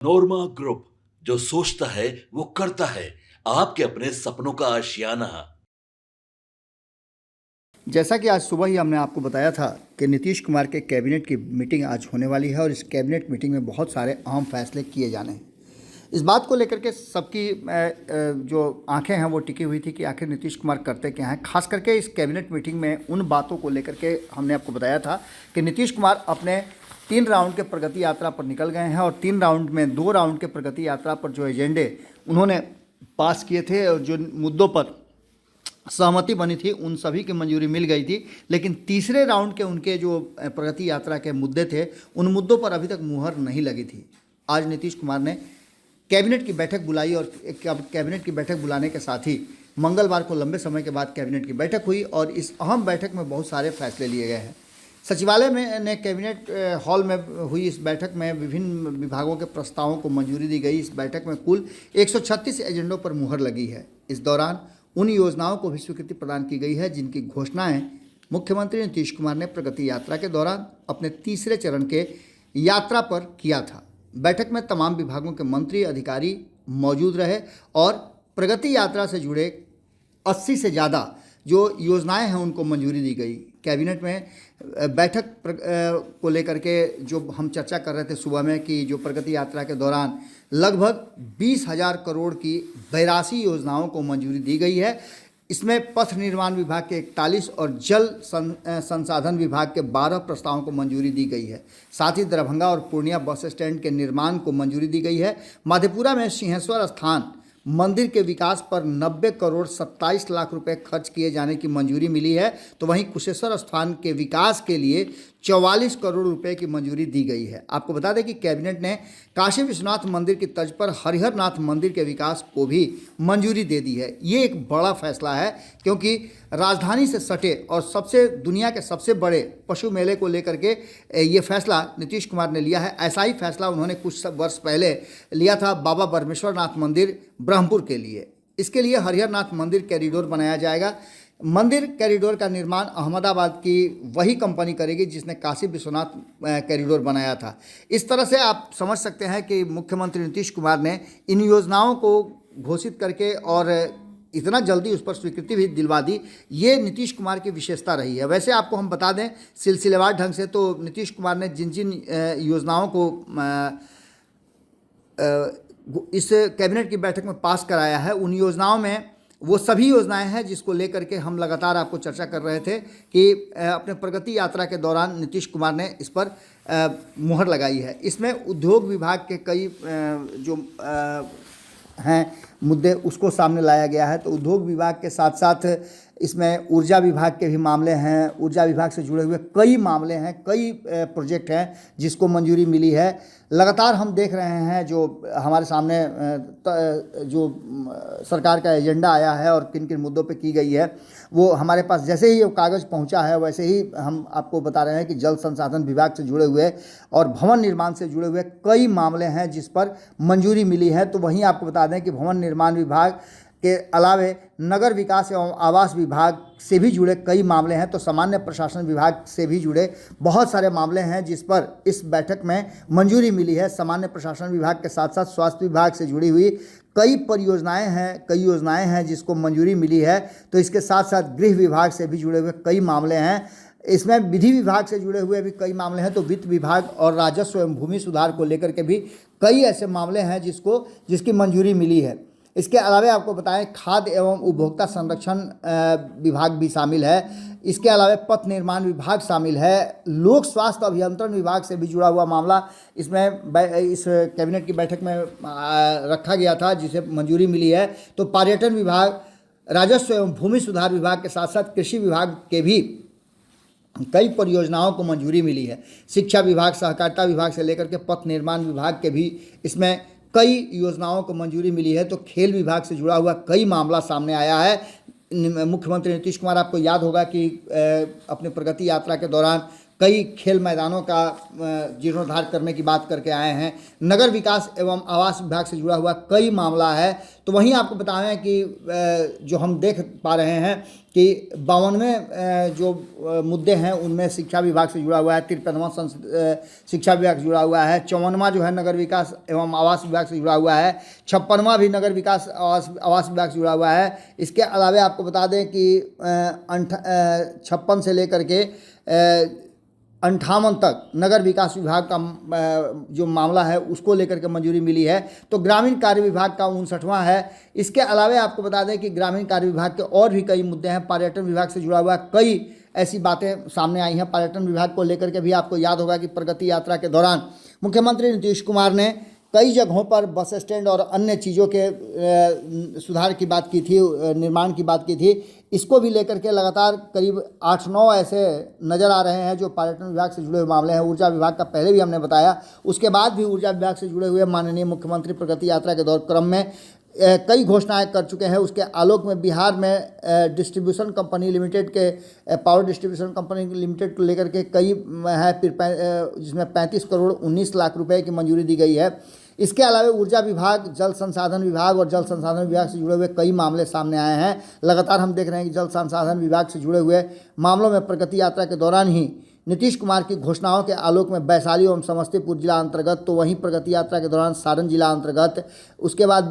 नोरमा group, जो सोचता है वो करता है। आपके अपने सपनों का आशियाना। जैसा कि आज सुबह ही हमने आपको बताया था कि नीतीश कुमार के कैबिनेट की मीटिंग आज होने वाली है और इस कैबिनेट मीटिंग में बहुत सारे अहम फैसले किए जाने हैं। इस बात को लेकर के सबकी जो आंखें हैं वो टिकी हुई थी कि आखिर नीतीश कुमार करते क्या हैं। खास करके इस कैबिनेट मीटिंग में उन बातों को लेकर के हमने आपको बताया था कि नीतीश कुमार अपने 3 राउंड के प्रगति यात्रा पर निकल गए हैं और 3 राउंड में 2 राउंड के प्रगति यात्रा पर जो एजेंडे उन्होंने पास किए थे और जो मुद्दों पर सहमति बनी थी उन सभी की मंजूरी मिल गई थी। लेकिन तीसरे राउंड के उनके जो प्रगति यात्रा के मुद्दे थे उन मुद्दों पर अभी तक मुहर नहीं लगी थी। आज नीतीश कुमार ने कैबिनेट की बैठक बुलाई और कैबिनेट की बैठक बुलाने के साथ ही मंगलवार को लंबे समय के बाद कैबिनेट की बैठक हुई और इस अहम बैठक में बहुत सारे फैसले लिए गए हैं। सचिवालय में ने कैबिनेट हॉल में हुई इस बैठक में विभिन्न विभागों के प्रस्तावों को मंजूरी दी गई। इस बैठक में कुल 136 एजेंडों पर मुहर लगी है। इस दौरान उन योजनाओं को भी स्वीकृति प्रदान की गई है जिनकी घोषणाएं मुख्यमंत्री नीतीश कुमार ने प्रगति यात्रा के दौरान अपने तीसरे चरण के यात्रा पर किया था। बैठक में तमाम विभागों के मंत्री अधिकारी मौजूद रहे और प्रगति यात्रा से जुड़े 80 से ज़्यादा जो योजनाएं हैं उनको मंजूरी दी गई। कैबिनेट में बैठक को लेकर के जो हम चर्चा कर रहे थे सुबह में कि जो प्रगति यात्रा के दौरान लगभग 20,000 करोड़ की 82 योजनाओं को मंजूरी दी गई है। इसमें पथ निर्माण विभाग के 41 और जल संसाधन विभाग के 12 प्रस्तावों को मंजूरी दी गई है। साथ ही दरभंगा और पूर्णिया बस स्टैंड के निर्माण को मंजूरी दी गई है। मधेपुरा में सिंहेश्वर स्थान मंदिर के विकास पर 90 करोड़ 27 लाख रुपए खर्च किए जाने की मंजूरी मिली है। तो वहीं कुशेश्वर स्थान के विकास के लिए 44 करोड़ रुपए की मंजूरी दी गई है। आपको बता दें कि कैबिनेट ने काशी विश्वनाथ मंदिर की तर्ज पर हरिहर नाथ मंदिर के विकास को भी मंजूरी दे दी है। ये एक बड़ा फैसला है क्योंकि राजधानी से सटे और सबसे दुनिया के सबसे बड़े पशु मेले को लेकर के ये फैसला नीतीश कुमार ने लिया है। ऐसा ही फैसला उन्होंने कुछ वर्ष पहले लिया था बाबा बरमेश्वर नाथ मंदिर ब्रह्मपुर के लिए। इसके लिए हरिहर नाथ मंदिर कॉरिडोर बनाया जाएगा। मंदिर कॉरिडोर का निर्माण अहमदाबाद की वही कंपनी करेगी जिसने काशी विश्वनाथ कॉरिडोर बनाया था। इस तरह से आप समझ सकते हैं कि मुख्यमंत्री नीतीश कुमार ने इन योजनाओं को घोषित करके और इतना जल्दी उस पर स्वीकृति भी दिलवा दी। ये नीतीश कुमार की विशेषता रही है। वैसे आपको हम बता दें सिलसिलेवार ढंग से तो नीतीश कुमार ने जिन जिन योजनाओं को इस कैबिनेट की बैठक में पास कराया है उन योजनाओं में वो सभी योजनाएं हैं जिसको लेकर के हम लगातार आपको चर्चा कर रहे थे कि अपने प्रगति यात्रा के दौरान नीतीश कुमार ने इस पर मुहर लगाई है। इसमें उद्योग विभाग के कई जो हैं मुद्दे उसको सामने लाया गया है। तो उद्योग विभाग के साथ साथ इसमें ऊर्जा विभाग के भी मामले हैं। ऊर्जा विभाग से जुड़े हुए कई मामले हैं, कई प्रोजेक्ट हैं जिसको मंजूरी मिली है। लगातार हम देख रहे हैं जो हमारे सामने जो सरकार का एजेंडा आया है और किन किन मुद्दों पे की गई है वो हमारे पास जैसे ही वो कागज़ पहुंचा है वैसे ही हम आपको बता रहे हैं कि जल संसाधन विभाग से जुड़े हुए और भवन निर्माण से जुड़े हुए कई मामले हैं जिस पर मंजूरी मिली है। तो वहीं आपको बता दें कि भवन निर्माण विभाग के अलावे नगर विकास एवं आवास विभाग से भी जुड़े कई मामले हैं। तो सामान्य प्रशासन विभाग से भी जुड़े बहुत सारे मामले हैं जिस पर इस बैठक में मंजूरी मिली है। सामान्य प्रशासन विभाग के साथ साथ स्वास्थ्य विभाग से जुड़ी हुई कई परियोजनाएं हैं, कई योजनाएं हैं जिसको मंजूरी मिली है। तो इसके साथ साथ गृह विभाग से भी जुड़े हुए कई मामले हैं। इसमें विधि विभाग से जुड़े हुए भी कई मामले हैं। तो वित्त विभाग और राजस्व एवं भूमि सुधार को लेकर के भी कई ऐसे मामले हैं जिसकी मंजूरी मिली है। इसके अलावा आपको बताएं खाद्य एवं उपभोक्ता संरक्षण विभाग भी शामिल है। इसके अलावा पथ निर्माण विभाग शामिल है। लोक स्वास्थ्य अभियंत्रण विभाग से भी जुड़ा हुआ मामला इसमें इस कैबिनेट की बैठक में रखा गया था जिसे मंजूरी मिली है। तो पर्यटन विभाग, राजस्व एवं भूमि सुधार विभाग के साथ साथ कृषि विभाग के भी कई परियोजनाओं को मंजूरी मिली है। शिक्षा विभाग, सहकारिता विभाग से लेकर के पथ निर्माण विभाग के भी इसमें कई योजनाओं को मंजूरी मिली है। तो खेल विभाग से जुड़ा हुआ कई मामला सामने आया है। मुख्यमंत्री नीतीश कुमार आपको याद होगा कि अपने प्रगति यात्रा के दौरान कई खेल मैदानों का जीर्णोद्धार करने की बात करके आए हैं। नगर विकास एवं आवास विभाग से जुड़ा हुआ कई मामला है। तो वहीं आपको बताएं कि जो हम देख पा रहे हैं कि 52वें जो मुद्दे हैं उनमें शिक्षा विभाग से जुड़ा हुआ है, 53वां शिक्षा विभाग से जुड़ा हुआ है, 54वां जो है नगर विकास एवं आवास विभाग से जुड़ा हुआ है, 56वां भी नगर विकास आवास विभाग से जुड़ा हुआ है। इसके अलावा आपको बता दें कि 56 से लेकर के 58 तक नगर विकास विभाग का जो मामला है उसको लेकर के मंजूरी मिली है। तो ग्रामीण कार्य विभाग का 59वां है। इसके अलावा आपको बता दें कि ग्रामीण कार्य विभाग के और भी कई मुद्दे हैं। पर्यटन विभाग से जुड़ा हुआ कई ऐसी बातें सामने आई हैं। पर्यटन विभाग को लेकर के भी आपको याद होगा कि प्रगति यात्रा के दौरान मुख्यमंत्री नीतीश कुमार ने कई जगहों पर बस स्टैंड और अन्य चीज़ों के सुधार की बात की थी, निर्माण की बात की थी। इसको भी लेकर के लगातार करीब 8-9 ऐसे नज़र आ रहे हैं जो पर्यटन विभाग से जुड़े हुए मामले हैं। ऊर्जा विभाग का पहले भी हमने बताया, उसके बाद भी ऊर्जा विभाग से जुड़े हुए माननीय मुख्यमंत्री प्रगति यात्रा के दौर क्रम में कई घोषणाएं कर चुके हैं। उसके आलोक में बिहार में डिस्ट्रीब्यूशन कंपनी लिमिटेड के पावर डिस्ट्रीब्यूशन कंपनी लिमिटेड को लेकर के कई है, फिर जिसमें 35 करोड़ 19 लाख रुपए की मंजूरी दी गई है। इसके अलावा ऊर्जा विभाग, जल संसाधन विभाग और जल संसाधन विभाग से जुड़े हुए कई मामले सामने आए हैं। लगातार हम देख रहे हैं कि जल संसाधन विभाग से जुड़े हुए मामलों में प्रगति यात्रा के दौरान ही नीतीश कुमार की घोषणाओं के आलोक में वैशाली एवं समस्तीपुर जिला अंतर्गत, तो वहीं प्रगति यात्रा के दौरान सारण जिला अंतर्गत, उसके बाद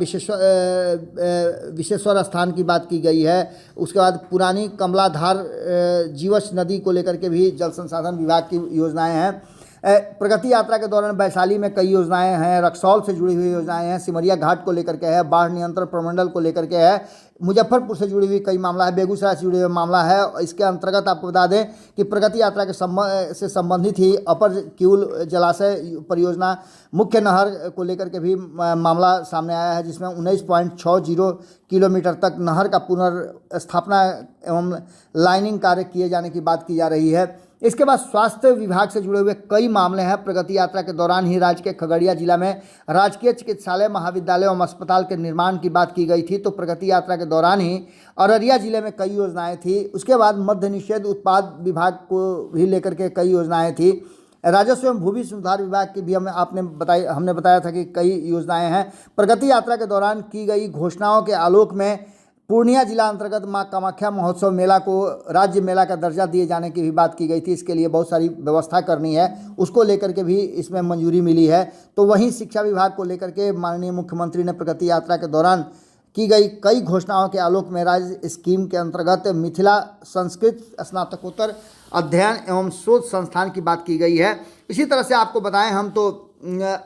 विश्वेश्वर स्थान की बात की गई है। उसके बाद पुरानी कमलाधार जीवछ नदी को लेकर के भी जल संसाधन विभाग की योजनाएं हैं। प्रगति यात्रा के दौरान वैशाली में कई योजनाएं हैं, रक्सौल से जुड़ी हुई योजनाएं हैं, सिमरिया घाट को लेकर के है, बाढ़ नियंत्रण प्रमंडल को लेकर के है, मुजफ्फरपुर से जुड़ी हुई कई मामला है, बेगूसराय से जुड़े हुए मामला है। इसके अंतर्गत आपको बता दें कि प्रगति यात्रा के से संबंधित ही अपर किउल जलाशय परियोजना मुख्य नहर को लेकर के भी मामला सामने आया है, जिसमें 19.60 किलोमीटर तक नहर का पुनर्स्थापना एवं लाइनिंग कार्य किए जाने की बात की जा रही है। इसके बाद स्वास्थ्य विभाग से जुड़े हुए कई मामले हैं। प्रगति यात्रा के दौरान ही राज्य के खगड़िया जिला में राजकीय चिकित्सालय, महाविद्यालय एवं अस्पताल के निर्माण की बात की गई थी। तो प्रगति यात्रा के दौरान ही अररिया जिले में कई योजनाएं थी। उसके बाद मद्य निषेध उत्पाद विभाग को भी लेकर के कई योजनाएं थी। राजस्व एवं भूमि सुधार विभाग की भी हमने बताया था कि कई योजनाएं हैं। प्रगति यात्रा के दौरान की गई घोषणाओं के आलोक में पूर्णिया जिला अंतर्गत मां कामाख्या महोत्सव मेला को राज्य मेला का दर्जा दिए जाने की भी बात की गई थी। इसके लिए बहुत सारी व्यवस्था करनी है, उसको लेकर के भी इसमें मंजूरी मिली है। तो वहीं शिक्षा विभाग को लेकर के माननीय मुख्यमंत्री ने प्रगति यात्रा के दौरान की गई कई घोषणाओं के आलोक में राज्य स्कीम के अंतर्गत मिथिला संस्कृत स्नातकोत्तर अध्ययन एवं शोध संस्थान की बात की गई है। इसी तरह से आपको बताएं हम तो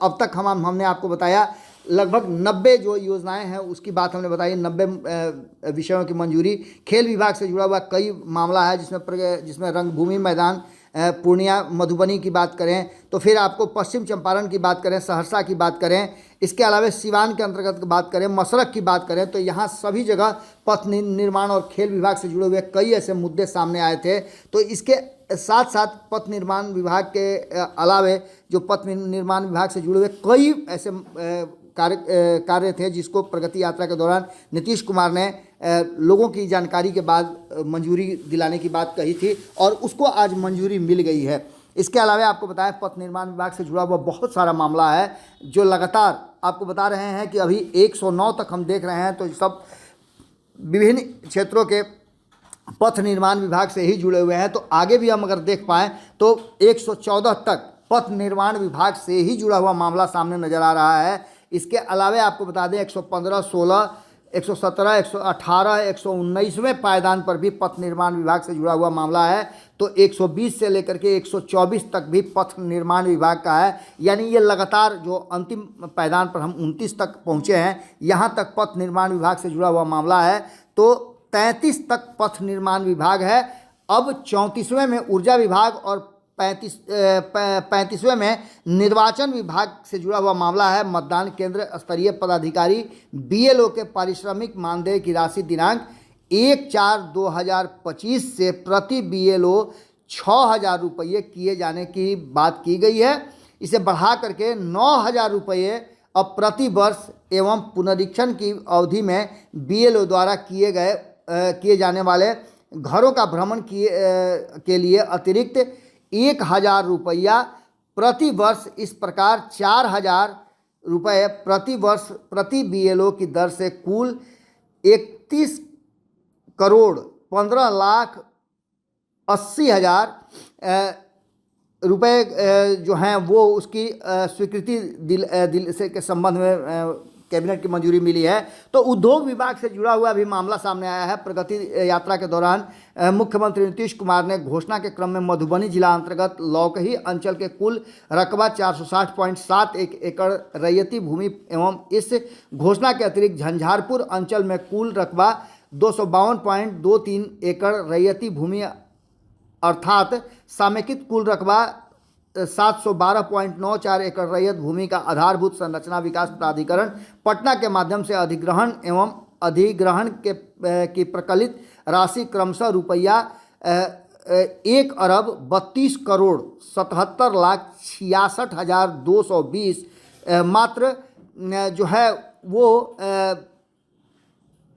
अब तक हमने आपको बताया लगभग 90 जो योजनाएं हैं उसकी बात हमने बताई, 90 विषयों की मंजूरी। खेल विभाग से जुड़ा हुआ कई मामला है जिसमें रंगभूमि मैदान, पूर्णिया मधुबनी की बात करें तो फिर आपको पश्चिम चंपारण की बात करें, सहरसा की बात करें, इसके अलावा सिवान के अंतर्गत की बात करें, मसरक की बात करें, तो यहाँ सभी जगह पथ निर्माण और खेल विभाग से जुड़े हुए कई ऐसे मुद्दे सामने आए थे। तो इसके साथ साथ पथ निर्माण विभाग के अलावे जो पथ निर्माण विभाग से जुड़े हुए कई ऐसे कार्य थे जिसको प्रगति यात्रा के दौरान नीतीश कुमार ने लोगों की जानकारी के बाद मंजूरी दिलाने की बात कही थी और उसको आज मंजूरी मिल गई है। इसके अलावा आपको बताएं पथ निर्माण विभाग से जुड़ा हुआ बहुत सारा मामला है जो लगातार आपको बता रहे हैं कि अभी 109 तक हम देख रहे हैं। तो सब विभिन्न क्षेत्रों के पथ निर्माण विभाग से ही जुड़े हुए हैं। तो आगे भी हम अगर देख पाएँ तो 114 तक पथ निर्माण विभाग से ही जुड़ा हुआ मामला सामने नजर आ रहा है। इसके अलावा आपको बता दें 115, 16, 117, 118, 119वें पायदान पर भी पथ निर्माण विभाग से जुड़ा हुआ मामला है। तो 120 से लेकर के 124 तक भी पथ निर्माण विभाग का है। यानी ये लगातार जो अंतिम पायदान पर हम 29 तक पहुँचे हैं, यहाँ तक पथ निर्माण विभाग से जुड़ा हुआ मामला है। तो 33 तक पथ निर्माण विभाग है। अब 34वें में ऊर्जा विभाग और 35वें में निर्वाचन विभाग से जुड़ा हुआ मामला है। मतदान केंद्र स्तरीय पदाधिकारी BLO के पारिश्रमिक मानदेय की राशि दिनांक 1/4/2025 से प्रति BLO 6,000 रुपये किए जाने की बात की गई है। इसे बढ़ा करके 9,000 रुपये अब प्रति वर्ष एवं पुनरीक्षण की अवधि में BLO द्वारा किए जाने वाले घरों का भ्रमण के लिए अतिरिक्त 1,000 रुपया प्रति वर्ष। इस प्रकार 4,000 रुपये प्रति वर्ष प्रति BLO की दर से कुल 31 करोड़ 15,80,000 रुपये जो हैं वो उसकी स्वीकृति दिल से के संबंध में कैबिनेट की मंजूरी मिली है। तो उद्योग विभाग से जुड़ा हुआ भी मामला सामने आया है। प्रगति यात्रा के दौरान मुख्यमंत्री नीतीश कुमार ने घोषणा के क्रम में मधुबनी जिला अंतर्गत लौकही अंचल के कुल रकबा 460.71 एकड़ रैयती भूमि एवं इस घोषणा के अतिरिक्त झंझारपुर अंचल में कुल रकबा 252.23 एकड़ रैयती भूमि अर्थात समेकित कुल रकबा 712.94 एकड़ रैयत भूमि का आधारभूत संरचना विकास प्राधिकरण पटना के माध्यम से अधिग्रहण एवं अधिग्रहण की प्रकलित राशि क्रमशः रुपया 1,32 करोड़ 77,66,220 मात्र जो है वो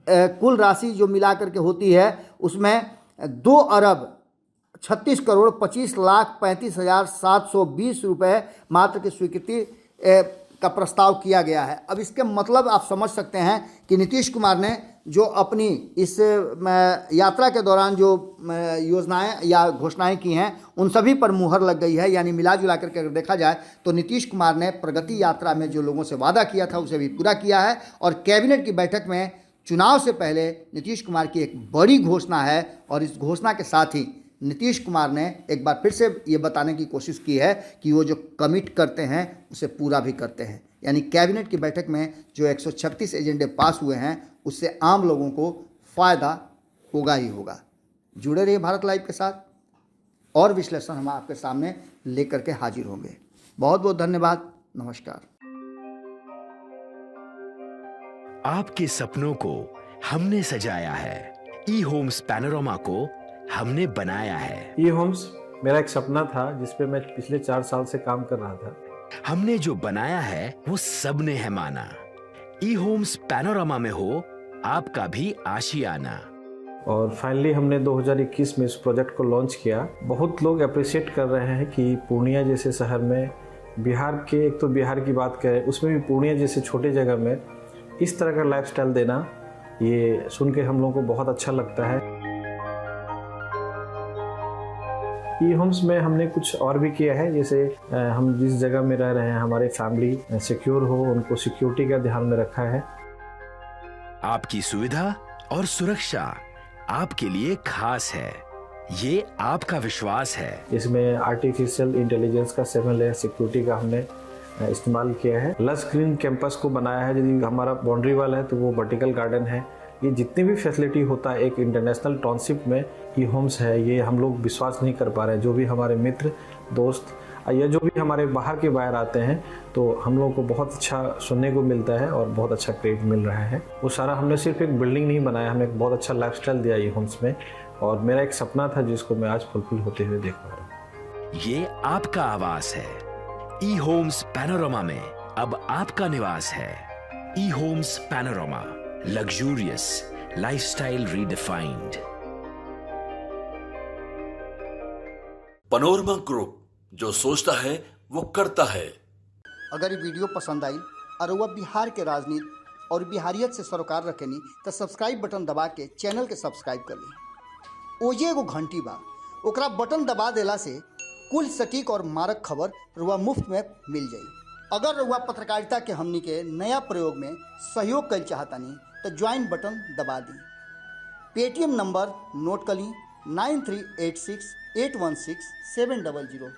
कुल राशि जो मिलाकर के होती है उसमें 2,36 करोड़ 25,35,720 रुपये मात्र की स्वीकृति का प्रस्ताव किया गया है। अब इसके मतलब आप समझ सकते हैं कि नीतीश कुमार ने जो अपनी इस यात्रा के दौरान जो योजनाएं या घोषणाएं की हैं उन सभी पर मुहर लग गई है। यानी मिला जुला करके अगर देखा जाए तो नीतीश कुमार ने प्रगति यात्रा में जो लोगों से वादा किया था उसे भी पूरा किया है। और कैबिनेट की बैठक में चुनाव से पहले नीतीश कुमार की एक बड़ी घोषणा है और इस घोषणा के साथ ही नीतीश कुमार ने एक बार फिर से ये बताने की कोशिश की है कि वो जो कमिट करते हैं उसे पूरा भी करते हैं। यानी कैबिनेट की बैठक में जो 136 एजेंडे पास हुए हैं उससे आम लोगों को फ़ायदा होगा ही होगा। जुड़े रहिए भारत लाइव के साथ, और विश्लेषण हम आपके सामने लेकर के हाजिर होंगे। बहुत बहुत धन्यवाद। नमस्कार। आपके सपनों को हमने सजाया है, ई होम्स पैनोरमा को हमने बनाया है। ई होम्स मेरा एक सपना था जिस पे मैं पिछले 4 साल से काम कर रहा था। हमने जो बनाया है वो सबने है माना। ई होम्स पैनोरमा में हो आपका भी आशियाना। और फाइनली हमने 2021 में इस प्रोजेक्ट को लॉन्च किया। बहुत लोग अप्रिशिएट कर रहे हैं कि पूर्णिया जैसे शहर में, बिहार के, एक तो बिहार की बात करें उसमें भी पूर्णिया जैसे छोटे जगह में इस तरह का लाइफस्टाइल देना, ये सुन के हम लोगों को बहुत अच्छा लगता है। ई होम्स में हमने कुछ और भी किया है, जैसे हम जिस जगह में रह रहे हैं हमारे फैमिली सिक्योर हो, उनको सिक्योरिटी का ध्यान में रखा है। आपकी सुविधा और सुरक्षा आपके लिए खास है, ये आपका विश्वास है। इसमें आर्टिफिशियल इंटेलिजेंस का 7 लेयर सिक्योरिटी का हमने इस्तेमाल किया है। लस ग्रीन कैंपस को बनाया है। यदि हमारा बाउंड्री वाल है तो वो वर्टिकल गार्डन है। ये जितनी भी फैसिलिटी होता है एक इंटरनेशनल टाउनशिप में ई होम्स है, ये हम लोग विश्वास नहीं कर पा रहे हैं। जो भी हमारे मित्र दोस्त या जो भी हमारे बाहर के बाहर आते हैं तो हम लोगों को बहुत अच्छा सुनने को मिलता है और बहुत अच्छा क्रेडिट मिल रहा है। वो सारा हमने सिर्फ एक बिल्डिंग नहीं बनाया, हमें एक बहुत अच्छा लाइफस्टाइल दिया ई होम्स में, और मेरा एक सपना था जिसको मैं आज फुलफिल होते हुए देख पा रहा हूँ। ये आपका आवास है। ई होम्स पैनोरमा में अब आपका निवास है। E homes panorama, luxurious lifestyle redefined. Panorama group, जो सोचता है वो करता है। अगर ये वीडियो पसंद आई और वह बिहार के राजनीति और बिहारियत से सरोकार रखेनी तो सब्सक्राइब बटन दबा के चैनल के सब्सक्राइब कर ली। ओजे एगो घंटी बा, ओकरा बटन दबा देला से कुल सटीक और मारक खबर रुआ मुफ्त में मिल जाई। अगर रुआ पत्रकारिता के हमनी के नया प्रयोग में सहयोग कर चाहतानी तो ज्वाइन बटन दबा दी। पेटीएम नंबर नोट कर ली 9386 816 700।